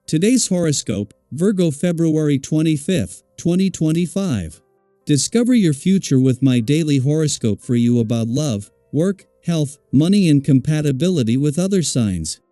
Today's horoscope, Virgo February 25th, 2025. Discover your future with my daily horoscope for you about love, work, health, money and compatibility with other signs.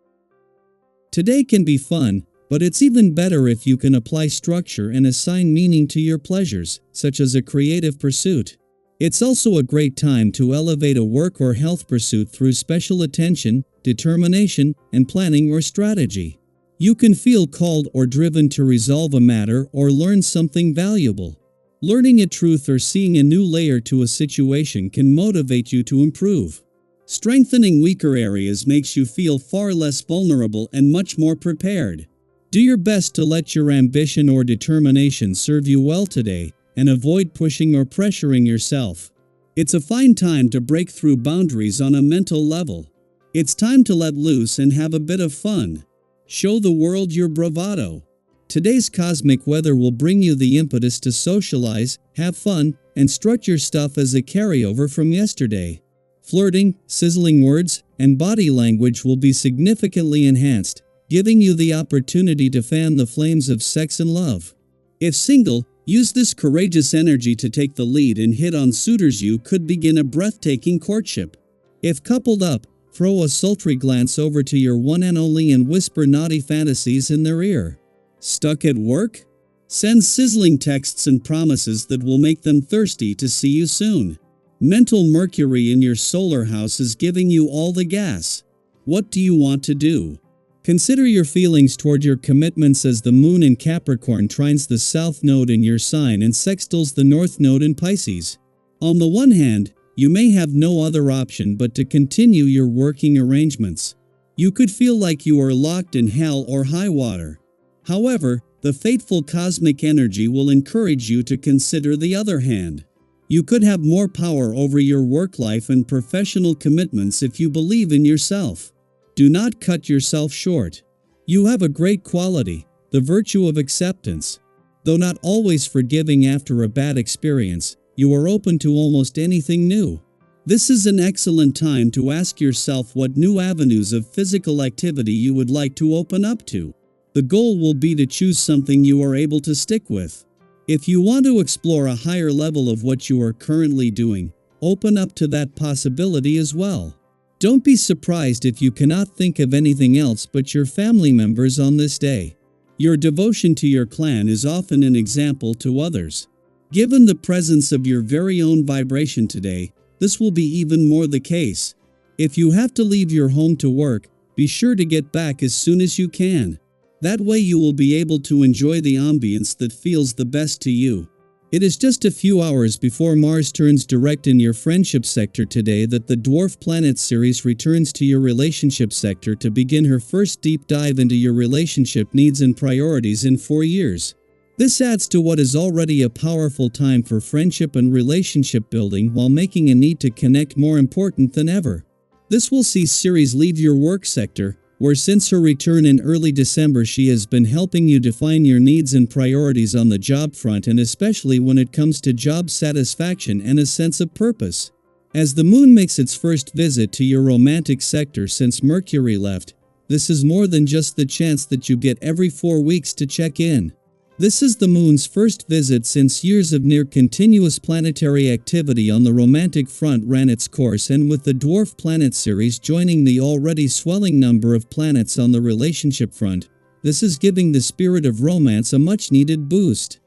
Today can be fun, but it's even better if you can apply structure and assign meaning to your pleasures, such as a creative pursuit. It's also a great time to elevate a work or health pursuit through special attention, determination, and planning or strategy. You can feel called or driven to resolve a matter or learn something valuable. Learning a truth or seeing a new layer to a situation can motivate you to improve. Strengthening weaker areas makes you feel far less vulnerable and much more prepared. Do your best to let your ambition or determination serve you well today, and avoid pushing or pressuring yourself. It's a fine time to break through boundaries on a mental level. It's time to let loose and have a bit of fun. Show the world your bravado. Today's cosmic weather will bring you the impetus to socialize, have fun, and strut your stuff as a carryover from yesterday. Flirting, sizzling words, and body language will be significantly enhanced, giving you the opportunity to fan the flames of sex and love. If single, use this courageous energy to take the lead and hit on suitors. You could begin a breathtaking courtship. If coupled up, throw a sultry glance over to your one and only and whisper naughty fantasies in their ear. Stuck at work? Send sizzling texts and promises that will make them thirsty to see you soon. Mental Mercury in your solar house is giving you all the gas. What do you want to do? Consider your feelings toward your commitments as the moon in Capricorn trines the south node in your sign and sextiles the north node in Pisces. On the one hand, you may have no other option but to continue your working arrangements. You could feel like you are locked in hell or high water. However, the fateful cosmic energy will encourage you to consider the other hand. You could have more power over your work life and professional commitments if you believe in yourself. Do not cut yourself short. You have a great quality, the virtue of acceptance. Though not always forgiving after a bad experience, you are open to almost anything new. This is an excellent time to ask yourself what new avenues of physical activity you would like to open up to. The goal will be to choose something you are able to stick with. If you want to explore a higher level of what you are currently doing, open up to that possibility as well. Don't be surprised if you cannot think of anything else but your family members on this day. Your devotion to your clan is often an example to others. Given the presence of your very own vibration today, this will be even more the case. If you have to leave your home to work, be sure to get back as soon as you can. That way you will be able to enjoy the ambience that feels the best to you. It is just a few hours before Mars turns direct in your friendship sector today that the Dwarf Planet series returns to your relationship sector to begin her first deep dive into your relationship needs and priorities in 4 years. This adds to what is already a powerful time for friendship and relationship building while making a need to connect more important than ever. This will see Ceres leave your work sector, where since her return in early December she has been helping you define your needs and priorities on the job front, and especially when it comes to job satisfaction and a sense of purpose. As the moon makes its first visit to your romantic sector since Mercury left, this is more than just the chance that you get every 4 weeks to check in. This is the moon's first visit since years of near continuous planetary activity on the romantic front ran its course, and with the Dwarf Planet series joining the already swelling number of planets on the relationship front, this is giving the spirit of romance a much-needed boost.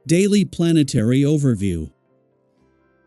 Daily Planetary Overview.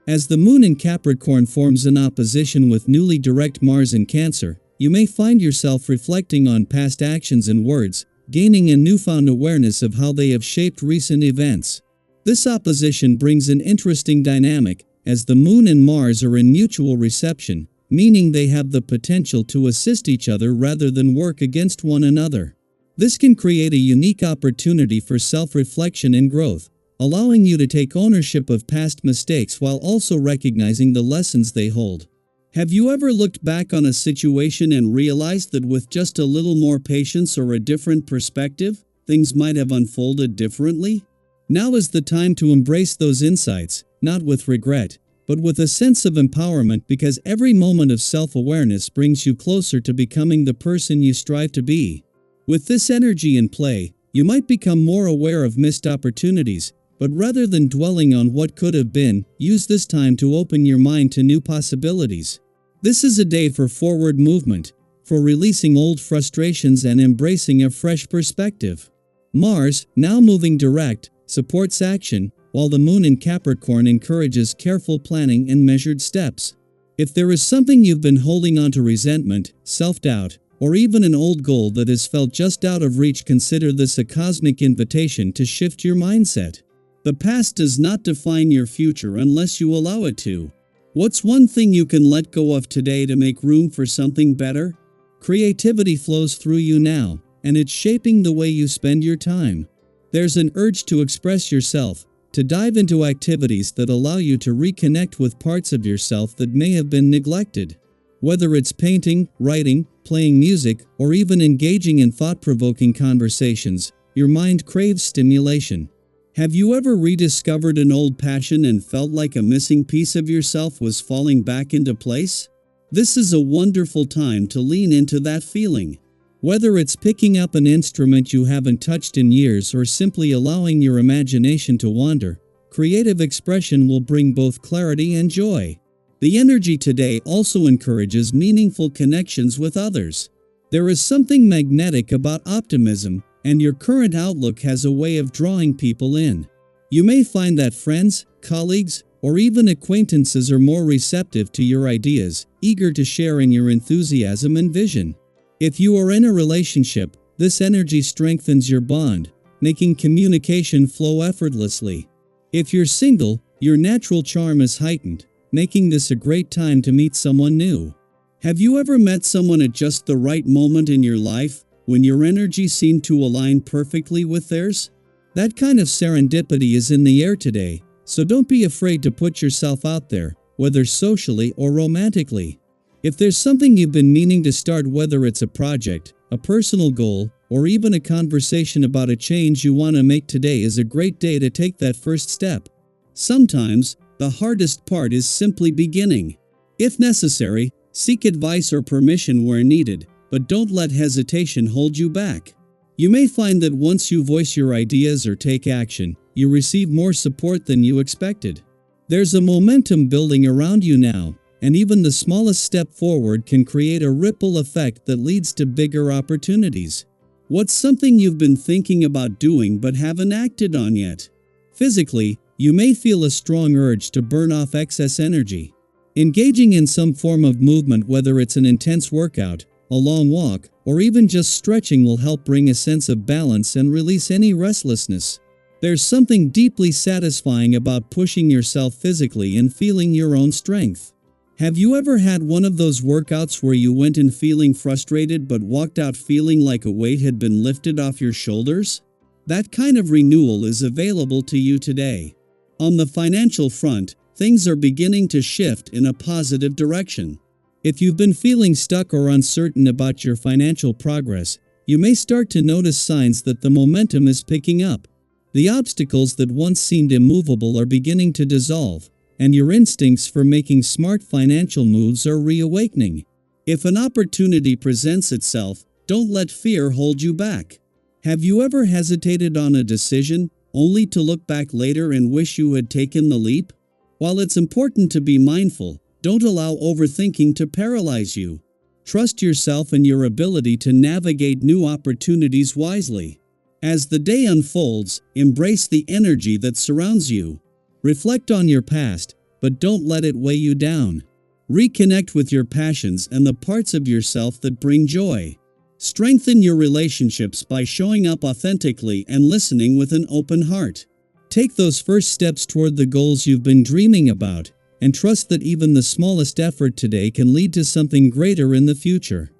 As the moon in Capricorn forms an opposition with newly direct Mars in Cancer, you may find yourself reflecting on past actions and words, gaining a newfound awareness of how they have shaped recent events. This opposition brings an interesting dynamic, as the Moon and Mars are in mutual reception, meaning they have the potential to assist each other rather than work against one another. This can create a unique opportunity for self-reflection and growth, allowing you to take ownership of past mistakes while also recognizing the lessons they hold. Have you ever looked back on a situation and realized that with just a little more patience or a different perspective, things might have unfolded differently? Now is the time to embrace those insights, not with regret, but with a sense of empowerment, because every moment of self-awareness brings you closer to becoming the person you strive to be. With this energy in play, you might become more aware of missed opportunities, but rather than dwelling on what could have been, use this time to open your mind to new possibilities. This is a day for forward movement, for releasing old frustrations and embracing a fresh perspective. Mars, now moving direct, supports action, while the moon in Capricorn encourages careful planning and measured steps. If there is something you've been holding on to, resentment, self-doubt, or even an old goal that has felt just out of reach, consider this a cosmic invitation to shift your mindset. The past does not define your future unless you allow it to. What's one thing you can let go of today to make room for something better? Creativity flows through you now, and it's shaping the way you spend your time. There's an urge to express yourself, to dive into activities that allow you to reconnect with parts of yourself that may have been neglected. Whether it's painting, writing, playing music, or even engaging in thought-provoking conversations, your mind craves stimulation. Have you ever rediscovered an old passion and felt like a missing piece of yourself was falling back into place? This is a wonderful time to lean into that feeling. Whether it's picking up an instrument you haven't touched in years or simply allowing your imagination to wander, creative expression will bring both clarity and joy. The energy today also encourages meaningful connections with others. There is something magnetic about optimism, and your current outlook has a way of drawing people in. You may find that friends, colleagues, or even acquaintances are more receptive to your ideas, eager to share in your enthusiasm and vision. If you are in a relationship, this energy strengthens your bond, making communication flow effortlessly. If you're single, your natural charm is heightened, making this a great time to meet someone new. Have you ever met someone at just the right moment in your life, when your energy seemed to align perfectly with theirs? That kind of serendipity is in the air today, so don't be afraid to put yourself out there, whether socially or romantically. If there's something you've been meaning to start, whether it's a project, a personal goal, or even a conversation about a change you want to make, today is a great day to take that first step. Sometimes, the hardest part is simply beginning. If necessary, seek advice or permission where needed, but don't let hesitation hold you back. You may find that once you voice your ideas or take action, you receive more support than you expected. There's a momentum building around you now, and even the smallest step forward can create a ripple effect that leads to bigger opportunities. What's something you've been thinking about doing but haven't acted on yet? Physically, you may feel a strong urge to burn off excess energy. Engaging in some form of movement, whether it's an intense workout, a long walk, or even just stretching, will help bring a sense of balance and release any restlessness. There's something deeply satisfying about pushing yourself physically and feeling your own strength. Have you ever had one of those workouts where you went in feeling frustrated but walked out feeling like a weight had been lifted off your shoulders? That kind of renewal is available to you today. On the financial front, things are beginning to shift in a positive direction. If you've been feeling stuck or uncertain about your financial progress, you may start to notice signs that the momentum is picking up. The obstacles that once seemed immovable are beginning to dissolve, and your instincts for making smart financial moves are reawakening. If an opportunity presents itself, don't let fear hold you back. Have you ever hesitated on a decision, only to look back later and wish you had taken the leap? While it's important to be mindful, don't allow overthinking to paralyze you. Trust yourself and your ability to navigate new opportunities wisely. As the day unfolds, embrace the energy that surrounds you. Reflect on your past, but don't let it weigh you down. Reconnect with your passions and the parts of yourself that bring joy. Strengthen your relationships by showing up authentically and listening with an open heart. Take those first steps toward the goals you've been dreaming about, and trust that even the smallest effort today can lead to something greater in the future.